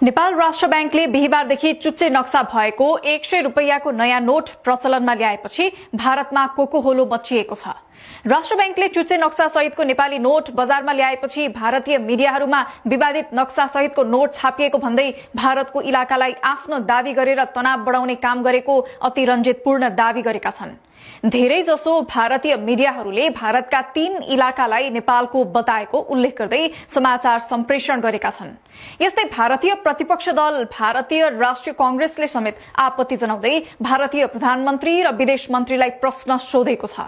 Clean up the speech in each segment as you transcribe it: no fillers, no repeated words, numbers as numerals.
नेपाल राष्ट्र बैंकले बिहीबारदेखि चुच्चे नक्सा भएको 100 रुपैयाँको नयाँ नोट प्रचलनमा ल्याएपछि भारतमा कोकोहोलो मचिएको छ। राष्ट्र बैंकले चुच्चे नक्सा सहितको नेपाली नोट बजारमा ल्याएपछि भारतीय मिडियाहरूमा विवादित नक्सा सहितको नोट छापिएको भन्दै भारतको इलाकालाई आफ्नो दावी गरेर तनाव बढाउने काम गरेको अतिरञ्जितपूर्ण दावी गरेका छन्। धेरै जसो भारतीय मिडियाहरूले भारतका 3 इलाकालाई नेपालको बताएको उल्लेख गर्दै समाचार सम्प्रेषण गरेका छन्। यस्तै भारतीय प्रतिपक्ष दल भारतीय राष्ट्रिय कांग्रेसले समेत आपत्ति जनाउँदै भारतीय प्रधानमन्त्री र विदेश मन्त्रीलाई प्रश्न सोधेको छ।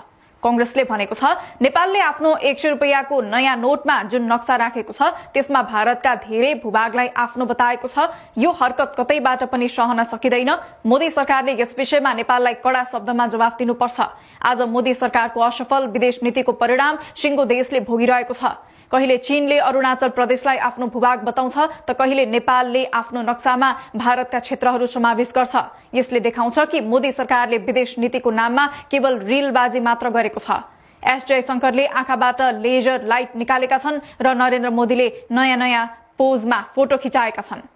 कांग्रेसले भनेको छ, नेपालले आफ्नो 100 रुपैयाँको नयाँ नोटमा जुन नक्सा राखेको छ त्यसमा भारतका धेरै भूभागलाई आफ्नो बताएको छ। यो हरकत कतैबाट पनि सहन सकिँदैन। मोदी सरकारले यस विषयमा नेपाललाई कड़ा शब्दमा जवाफ दिनुपर्छ। आज मोदी सरकारको असफल विदेश नीतिको परिणाम सिंगो देशले भोगिरहेको छ। कहिले चीनले अरुणाचल प्रदेशलाई आफ्नो भूभाग बताउँछ त कहिले नेपालले आफ्नो नक्सामा भारतका क्षेत्रहरू समावेश गर्छ। यसले देखाउँछ कि मोदी सरकारले विदेश नीतिको नाममा केवल रीलबाजी मात्र गरेको छ। एस जयशंकरले आँखाबाट लेजर लाइट निकालेका छन् र नरेन्द्र मोदीले नयाँ पोजमा फोटो खिचाएका छन्।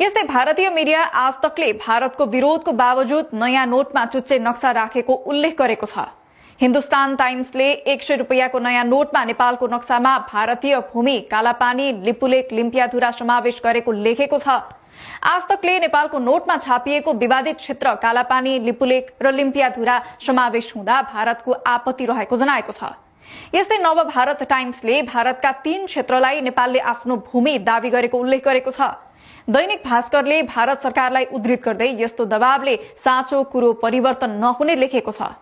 यस्तै भारतीय मिडिया आज तकले भारतको विरोधको बावजुद नयाँ नोटमा चुच्चे नक्सा राखेको उल्लेख गरेको छ। हिन्दुस्तान टाइम्सले 100 रुपैयाँको नयाँ नोटमा नेपालको नक्सामा भारतीय भूमि कालापानी लिपुलेक लिम्पियाधुरा समावेश गरेको लेखेको छ। आज तकले नेपालको नोटमा छापिएको विवादित क्षेत्र कालापानी लिपुलेक र लिम्पियाधुरा समावेश हुँदा भारतको आपत्ति रहेको जनाएको छ। यस्तै नवभारत टाइम्सले भारतका 3 क्षेत्रलाई नेपालले आफ्नो भूमि दावी गरेको उल्लेख गरेको छ। दैनिक भास्करले भारत सरकारलाई उद्धृत गर्दै यस्तो दबावले साँचो कुरो परिवर्तन नहुने लेखेको छ।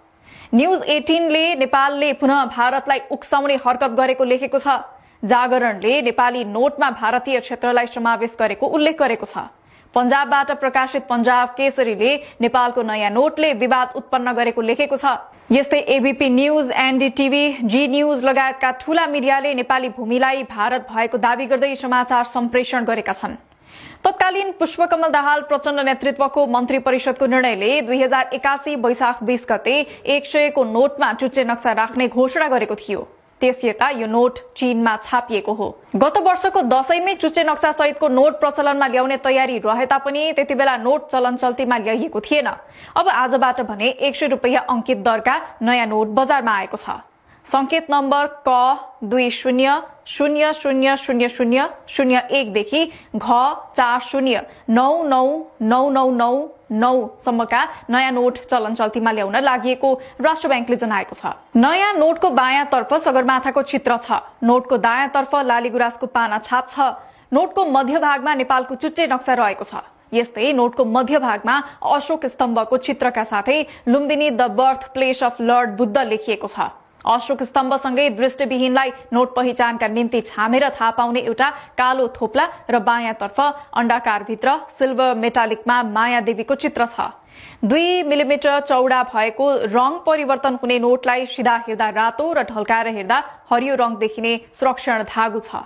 न्यूज 18 ले नेपालले पुनः भारतलाई उक्साउने हरकत गरेको लेखेको छ। जागरणले नेपाली नोटमा भारतीय क्षेत्रलाई समावेश गरेको उल्लेख गरेको छ। पंजाबबाट प्रकाशित पंजाब केसरीले नेपालको नयाँ नोटले विवाद उत्पन्न गरेको लेखेको छ। यस्तै एबीपी न्यूज, एनडीटीवी, जी न्यूज लगायतका ठूला मिडियाले नेपाली भूमिलाई भारत भएको दावी गर्दै समाचार सम्प्रेषण गरेका छन्। तत्कालीन पुष्पकमल दाहाल प्रचण्ड नेतृत्वको मन्त्री परिषदको निर्णयले 2081 वैशाख 20 गते 100 को नोटमा चुच्चे नक्सा राख्ने घोषणा गरेको थियो। त्यसयता यो नोट चीनमा छापिएको हो। गत वर्षको दशैंमै चुच्चे नक्सा सहितको नोट प्रचलनमा ल्याउने तयारी रहे तापनि त्यतिबेला नोट चलन चल्तीमा ल्याइएको थिएन। अब आजबाट भने 100 रुपैयाँ अंकित दरका नयाँ नोट बजारमा आएको छ। संकेत नम्बर क 20000001 देखि घ 40999999 सम्मका नयाँ नोट चलन चल्तीमा ल्याउन लागि राष्ट्र बैंकले जनाएको छ। नयाँ नोटको बायाँ तर्फ सगरमाथाको चित्र छ। नोटको दायाँ तर्फ लालीगुराँसको पाना छाप छ। नोटको मध्य भागमा नेपालको चुच्चे नक्सा रहेको छ। यस्तै नोटको मध्य भागमा अशोक स्तम्भको चित्रका साथै Lumbini the birth place of lord Buddha लेखिएको छ। अशोक स्तम्भसँगै दृष्टिविहीनलाई नोट पहिचानका निम्ति छामेर थाहा पाउने एउटा कालो थोप्ला र बायाँ तर्फ अण्डाकारभित्र सिल्भर मेटालिकमा माया देवीको चित्र छ। 2 मिलिमिटर चौडा भएको रंग परिवर्तन हुने नोटलाई सिधा हेर्दा रातो र ढल्काएर हेर्दा हरियो रंग देखिने सुरक्षण धागो छ।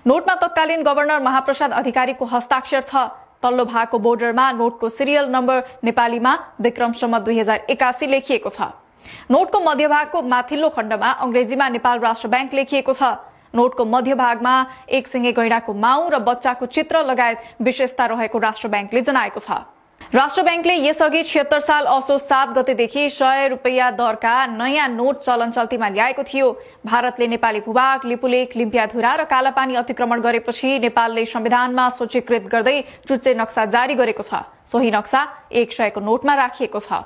नोटमा तत्कालीन गभर्नर महाप्रसाद अधिकारीको हस्ताक्षर छ। तल्लो भागको बोर्डरमा नोटको सिरियल नम्बर नेपालीमा विक्रमसम्म 2081 लेखिएको छ। नोटको मध्यभागको माथिल्लो खण्डमा अंग्रेजीमा नेपाल राष्ट्र बैंक लेखिएको छ। नोटको मध्य भागमा एक सिंगे गैंडाको माउ र बच्चाको चित्र लगायत विशेषता रहेको राष्ट्र बैंकले जनाएको छ। राष्ट्र बैंकले यसअघि 76 साल असोज 7 गतेदेखि 100 रुपैयाँ दरका नयाँ नोट चलन चल्तीमा ल्याएको थियो। भारतले नेपाली भूभाग लिपुलेक लिम्पियाधुरा र कालापानी अतिक्रमण गरेपछि नेपालले संविधानमा सूचीकृत गर्दै चुच्चे नक्सा जारी गरेको छ। सोही नक्सा 100 को नोटमा राखिएको छ।